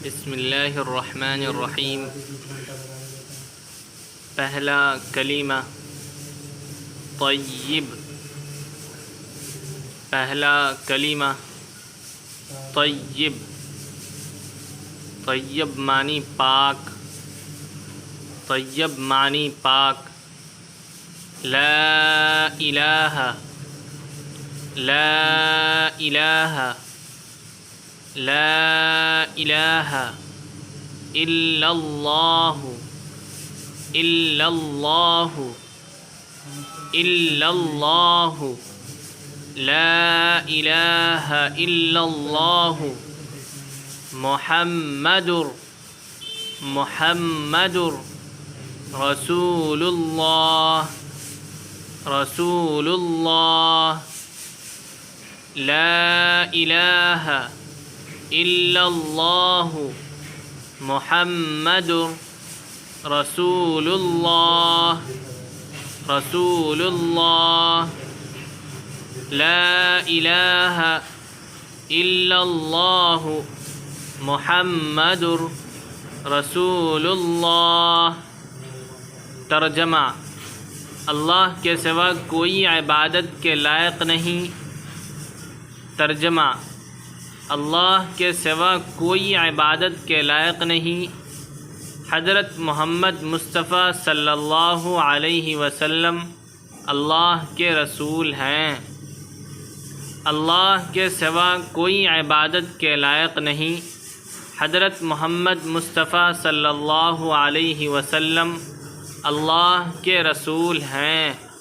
बिस्मिल्लाहिर्रहमानिर्रहीम। पहला कलीमा तय्यब। पहला कलीमा तय्यब। तय्यब मानी पाक। तय्यब मानी पाक। ला इलाहा, ला इलाहा, ला इलाहा इल्लल्लाहु, इल्लल्लाहु, इल्लल्लाहु, ला इलाहा इल्लल्लाहु मुहम्मदुर, मुहम्मदुर रसूलुल्लाह, रसूलुल्लाह, ला इलाहा इल्लल्लाहु मुहम्मदुर रसूलुल्लाह, रसूलुल्लाह, ला इलाहा इल्लल्लाहु मुहम्मदुर रसूलुल्लाह। तर्जमा: अल्लाह के सिवा कोई इबादत के लायक नहीं। तर्जमा: अल्लाह के सिवा कोई इबादत के लायक नहीं। हज़रत मोहम्मद मुस्तफ़ा सल्लल्लाहु अलैहि वसल्लम अल्लाह के रसूल हैं। अल्लाह के सिवा कोई इबादत के लायक नहीं। हज़रत मोहम्मद मुस्तफ़ा सल्लल्लाहु अलैहि वसल्लम अल्लाह के रसूल हैं।